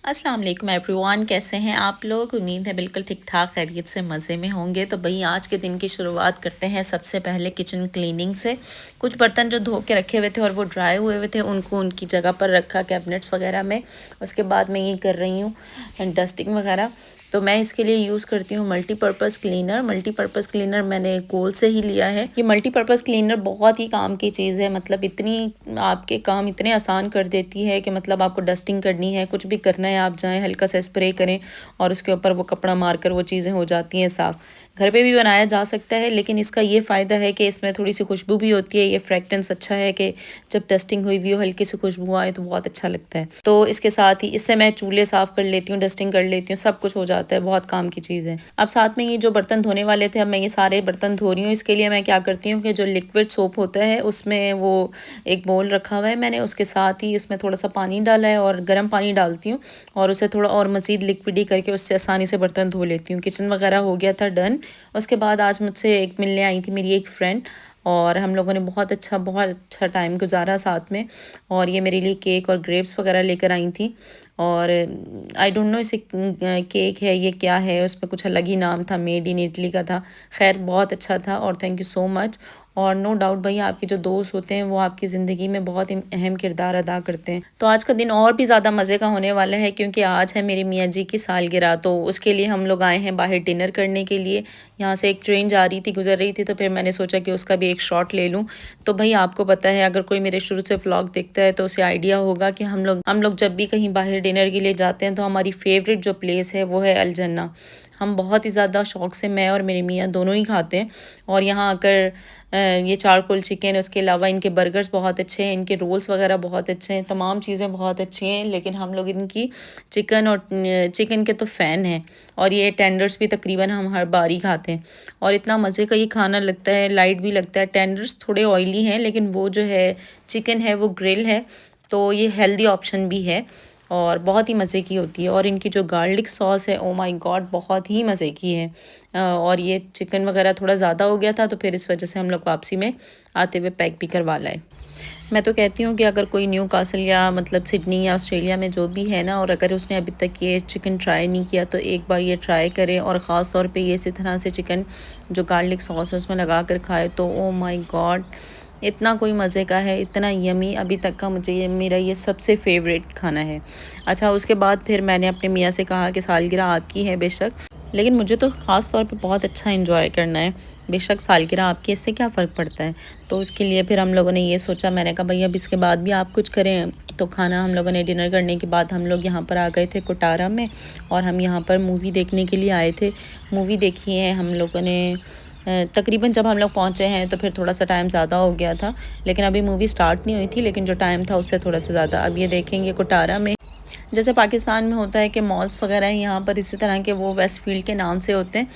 अस्सलाम वालेकुम एवरीवन, कैसे हैं आप लोग। उम्मीद है बिल्कुल ठीक ठाक खैरियत से मज़े में होंगे। तो भाई आज के दिन की शुरुआत करते हैं सबसे पहले किचन क्लीनिंग से। कुछ बर्तन जो धो के रखे हुए थे और वो ड्राई हुए हुए थे उनको उनकी जगह पर रखा कैबिनेट्स वगैरह में। उसके बाद मैं ये कर रही हूँ डस्टिंग वगैरह। तो मैं इसके लिए यूज़ करती हूँ मल्टीपर्पज़ क्लीनर। मल्टीपर्पज़ क्लीनर मैंने कोल से ही लिया है। ये मल्टीपर्पज़ क्लीनर बहुत ही काम की चीज़ है, मतलब इतनी आपके काम इतने आसान कर देती है कि मतलब आपको डस्टिंग करनी है, कुछ भी करना है, आप जाएं हल्का सा स्प्रे करें और उसके ऊपर वो कपड़ा मारकर वो चीज़ें हो जाती हैं साफ़। घर पे भी बनाया जा सकता है, लेकिन इसका ये फ़ायदा है कि इसमें थोड़ी सी खुशबू भी होती है। ये फ्रेगरेंस अच्छा है कि जब डस्टिंग हुई हुई हो हल्की सी खुशबू आए तो बहुत अच्छा लगता है। तो इसके साथ ही इससे मैं चूल्हे साफ़ कर लेती हूँ, डस्टिंग कर लेती हूँ, सब कुछ हो जाता है। बहुत काम की चीज़ है। अब साथ में ये जो बर्तन धोने वाले थे, अब मैं ये सारे बर्तन धो रही हूँ। इसके लिए मैं क्या करती हूँ कि जो लिक्विड सोप होता है उसमें वो एक बोल रखा हुआ है मैंने, उसके साथ ही उसमें थोड़ा सा पानी डाला है और गर्म पानी डालती हूँ और उसे थोड़ा और मज़ीद लिक्विडी करके उससे आसानी से बर्तन धो लेती हूँ। किचन वगैरह हो गया था डन। उसके बाद आज मुझसे एक मिलने आई थी मेरी एक फ्रेंड और हम लोगों ने बहुत अच्छा टाइम गुजारा साथ में। और ये मेरे लिए केक और ग्रेप्स वगैरह लेकर आई थी। और आई डोंट नो इसे केक है ये क्या है, उसमें कुछ अलग ही नाम था, मेड इन इटली का था। खैर बहुत अच्छा था और थैंक यू सो मच। और नो डाउट भाई आपके जो दोस्त होते हैं वो आपकी ज़िंदगी में बहुत अहम किरदार अदा करते हैं। तो आज का दिन और भी ज़्यादा मज़े का होने वाला है क्योंकि आज है मेरे मियाँ जी की सालगिरह। तो उसके लिए हम लोग आए हैं बाहर डिनर करने के लिए। यहाँ से एक ट्रेन जा रही थी, गुजर रही थी, तो फिर मैंने सोचा कि उसका भी एक शॉट ले लूँ। तो भाई आपको पता है अगर कोई मेरे शुरू से व्लॉग देखता है तो उसे आइडिया होगा कि हम लोग जब भी कहीं बाहर डिनर के लिए जाते हैं तो हमारी फेवरेट जो प्लेस है वो है अल जन्ना। हम बहुत ही ज़्यादा शौक़ से मैं और मेरे मियाँ दोनों ही खाते हैं। और यहाँ आकर ये चारकोल चिकन, उसके अलावा इनके बर्गर्स बहुत अच्छे हैं, इनके रोल्स वगैरह बहुत अच्छे हैं, तमाम चीज़ें बहुत अच्छी हैं। लेकिन हम लोग इनकी चिकन के तो फ़ैन हैं। और ये टेंडर्स भी तकरीबन हम हर बार ही खाते हैं और इतना मज़े का ये खाना लगता है, लाइट भी लगता है। टेंडर्स थोड़े ऑयली हैं लेकिन वो जो है चिकन है वो ग्रिल है, तो ये हेल्दी ऑप्शन भी है और बहुत ही मज़े की होती है। और इनकी जो गार्लिक सॉस है, ओ माय गॉड, बहुत ही मज़े की है। और ये चिकन वगैरह थोड़ा ज़्यादा हो गया था तो फिर इस वजह से हम लोग वापसी में आते हुए पैक भी करवा लाए। मैं तो कहती हूँ कि अगर कोई न्यू कासल या मतलब सिडनी या ऑस्ट्रेलिया में जो भी है ना, और अगर उसने अभी तक ये चिकन ट्राई नहीं किया तो एक बार ये ट्राई करे और ख़ास तौर पे ये इसी तरह से चिकन जो गार्लिक सॉस है उसमें लगा कर खाए तो ओ माय गॉड, इतना कोई मज़े का है, इतना यमी। अभी तक का मुझे ये मेरा ये सबसे फेवरेट खाना है। अच्छा, उसके बाद फिर मैंने अपने मियाँ से कहा कि सालगिरह आपकी है बेशक, लेकिन मुझे तो ख़ास तौर पे बहुत अच्छा एंजॉय करना है। बेशक सालगिरह आपकी, इससे क्या फ़र्क पड़ता है। तो उसके लिए फिर हम लोगों ने ये सोचा, मैंने कहा भई अब इसके बाद भी आप कुछ करें। तो खाना हम लोगों ने डिनर करने के बाद हम लोग यहाँ पर आ गए थे कोटारा में और हम यहाँ पर मूवी देखने के लिए आए थे। मूवी देखी है हम लोगों ने। तकरीबन जब हम लोग पहुँचे हैं तो फिर थोड़ा सा टाइम ज़्यादा हो गया था, लेकिन अभी मूवी स्टार्ट नहीं हुई थी, लेकिन जो टाइम था उससे थोड़ा सा ज़्यादा। अब ये देखेंगे कोटारा में जैसे पाकिस्तान में होता है कि मॉल्स वगैरह हैं, यहाँ पर इसी तरह के वो वेस्ट फील्ड के नाम से होते हैं।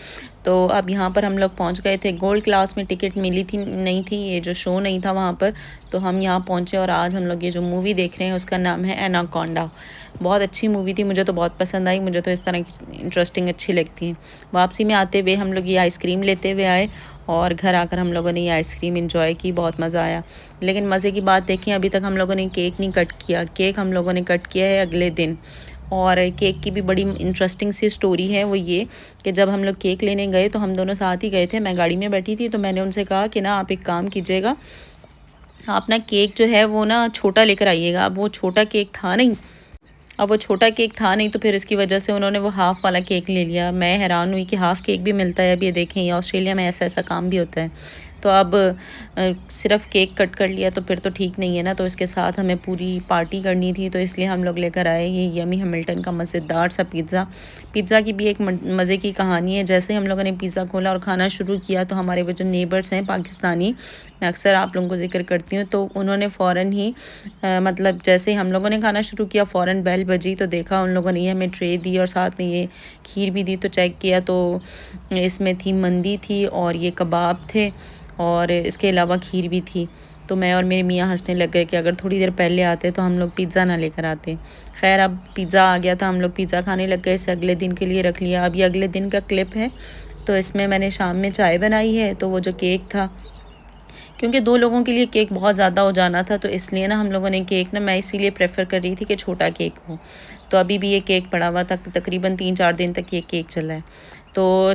तो अब यहाँ पर हम लोग पहुँच गए थे। गोल्ड क्लास में टिकट मिली थी नहीं थी, ये जो शो नहीं था वहाँ पर, तो हम यहाँ पहुँचे और आज हम लोग ये जो मूवी देख रहे हैं उसका नाम है एनाकोंडा। बहुत अच्छी मूवी थी, मुझे तो बहुत पसंद आई। मुझे तो इस तरह की इंटरेस्टिंग अच्छी लगती हैं। वापसी में आते हुए हम लोग ये आइसक्रीम लेते हुए आए और घर आकर हम लोगों ने ये आइसक्रीम एंजॉय की, बहुत मज़ा आया। लेकिन मज़े की बात देखिए, अभी तक हम लोगों ने केक नहीं कट किया। केक हम लोगों ने कट किया है अगले दिन। और केक की भी बड़ी इंटरेस्टिंग सी स्टोरी है, वो ये कि जब हम लोग केक लेने गए तो हम दोनों साथ ही गए थे। मैं गाड़ी में बैठी थी तो मैंने उनसे कहा कि ना आप एक काम कीजिएगा, आप ना केक जो है वो ना छोटा लेकर आइएगा। अब वो छोटा केक था नहीं, तो फिर इसकी वजह से उन्होंने वो हाफ़ वाला केक ले लिया। मैं हैरान हुई कि हाफ़ केक भी मिलता है। अब ये देखें, ये ऑस्ट्रेलिया में ऐसा काम भी होता है। तो अब सिर्फ़ केक कट कर लिया तो फिर तो ठीक नहीं है ना, तो इसके साथ हमें पूरी पार्टी करनी थी, तो इसलिए हम लोग लेकर आए ये यमी हैमिल्टन का मज़ेदार सा पिज़्ज़ा। पिज़्ज़ा की भी एक मज़े की कहानी है। जैसे ही हम लोगों ने पिज़्ज़ा खोला और खाना शुरू किया तो हमारे वो जो नेबर्स हैं पाकिस्तानी, मैं अक्सर आप लोगों को ज़िक्र करती हूँ, तो उन्होंने फ़ौरन ही मतलब जैसे ही हम लोगों ने खाना शुरू किया फ़ौरन बेल बजी, तो देखा उन लोगों ने ये हमें ट्रे दी और साथ में ये खीर भी दी। तो चेक किया तो इसमें थी मंदी थी और ये कबाब थे और इसके अलावा खीर भी थी। तो मैं और मेरे मियाँ हंसने लग गए कि अगर थोड़ी देर पहले आते तो हम लोग पिज़्ज़ा ना लेकर आते। खैर अब पिज़्ज़ा आ गया था, हम लोग पिज़्ज़ा खाने लग गए। इसे अगले दिन के लिए रख लिया। अब ये अगले दिन का क्लिप है। तो इसमें मैंने शाम में चाय बनाई है, तो वो जो केक था, क्योंकि 2 लोगों के लिए केक बहुत ज़्यादा हो जाना था, तो इसलिए ना हम लोगों ने केक ना, मैं इसीलिए प्रेफ़र कर रही थी कि छोटा केक हो। तो अभी भी ये केक पड़ा हुआ था, तकरीबन 3-4 दिन तक ये केक चला है। तो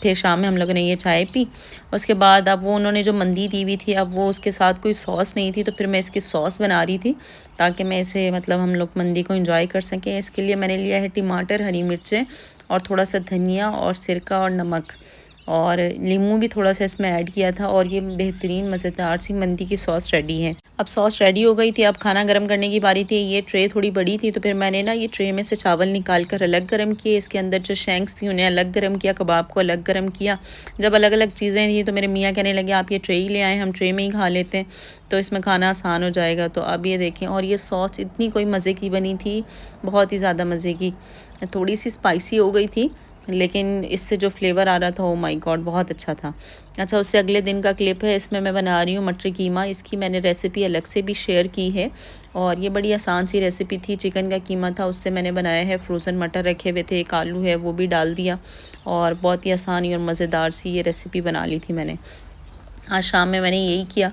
फिर शाम में हम लोगों ने ये चाय पी। उसके बाद अब वो उन्होंने जो मंदी दी हुई थी, अब वो उसके साथ कोई सॉस नहीं थी, तो फिर मैं इसकी सॉस बना रही थी ताकि मैं इसे मतलब हम लोग मंदी को एंजॉय कर सकें। इसके लिए मैंने लिया है टमाटर, हरी मिर्चें और थोड़ा सा धनिया और सिरका और नमक और नींबू भी थोड़ा सा इसमें ऐड किया था, और ये बेहतरीन मज़ेदार सी मंदी की सॉस रेडी है। अब सॉस रेडी हो गई थी, अब खाना गर्म करने की बारी थी। ये ट्रे थोड़ी बड़ी थी, तो फिर मैंने ना ये ट्रे में से चावल निकाल कर अलग गर्म किए, इसके अंदर जो शैंक्स थी उन्हें अलग गर्म किया, कबाब को अलग गर्म किया। जब अलग अलग चीज़ें थी तो मेरे मियाँ कहने लगे आप ये ट्रे ही ले आएँ, हम ट्रे में ही खा लेते हैं, तो इसमें खाना आसान हो जाएगा। तो अब ये देखें, और ये सॉस इतनी कोई मज़े की बनी थी, बहुत ही ज़्यादा मज़े की। थोड़ी सी स्पाइसी हो गई थी, लेकिन इससे जो फ्लेवर आ रहा था, ओ माय गॉड, बहुत अच्छा था। अच्छा, उससे अगले दिन का क्लिप है, इसमें मैं बना रही हूँ मटर कीमा। इसकी मैंने रेसिपी अलग से भी शेयर की है, और ये बड़ी आसान सी रेसिपी थी। चिकन का कीमा था, उससे मैंने बनाया है। फ्रोज़न मटर रखे हुए थे, एक आलू है वो भी डाल दिया, और बहुत ही आसानी और मज़ेदार सी ये रेसिपी बना ली थी मैंने। आज शाम में मैंने यही किया।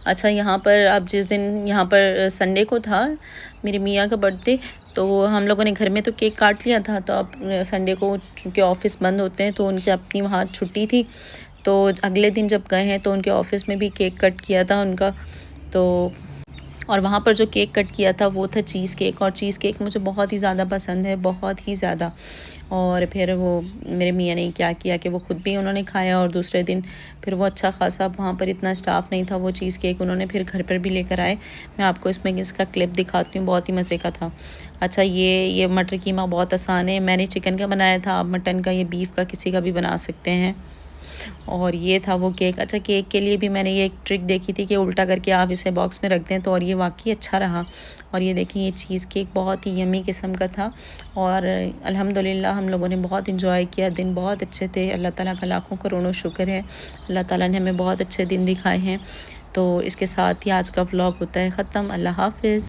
अच्छा, यहाँ पर अब जिस दिन यहाँ पर संडे को था मेरे मियाँ का बर्थडे, तो हम लोगों ने घर में तो केक काट लिया था। तो अब संडे को चूँकि ऑफ़िस बंद होते हैं, तो उनकी अपनी वहाँ छुट्टी थी, तो अगले दिन जब गए हैं तो उनके ऑफ़िस में भी केक कट किया था उनका। तो और वहाँ पर जो केक कट किया था वो था चीज़ केक, और चीज़ केक मुझे बहुत ही ज़्यादा पसंद है, बहुत ही ज़्यादा। और फिर वो मेरे मियाँ ने क्या किया कि वो ख़ुद भी उन्होंने खाया, और दूसरे दिन फिर वो अच्छा ख़ासा, वहाँ पर इतना स्टाफ नहीं था, वो चीज़ केक उन्होंने फिर घर पर भी लेकर आए। मैं आपको इसमें इसका क्लिप दिखाती हूँ, बहुत ही मज़े का था। अच्छा, ये मटर कीमा बहुत आसान है। मैंने चिकन का बनाया था, आप मटन का या बीफ का किसी का भी बना सकते हैं। और ये था वो केक। अच्छा, केक के लिए भी मैंने ये एक ट्रिक देखी थी कि उल्टा करके आप इसे बॉक्स में रख दें, तो और ये वाकई अच्छा रहा। और ये देखिए, ये चीज़ केक बहुत ही यम्मी किस्म का था, और अल्हम्दुलिल्लाह हम लोगों ने बहुत इंजॉय किया। दिन बहुत अच्छे थे, अल्लाह ताला का लाखों करोड़ों शुक्र है। अल्लाह ताला ने हमें बहुत अच्छे दिन दिखाए हैं। तो इसके साथ ही आज का व्लॉग होता है ख़त्म। अल्लाह हाफ़िज़।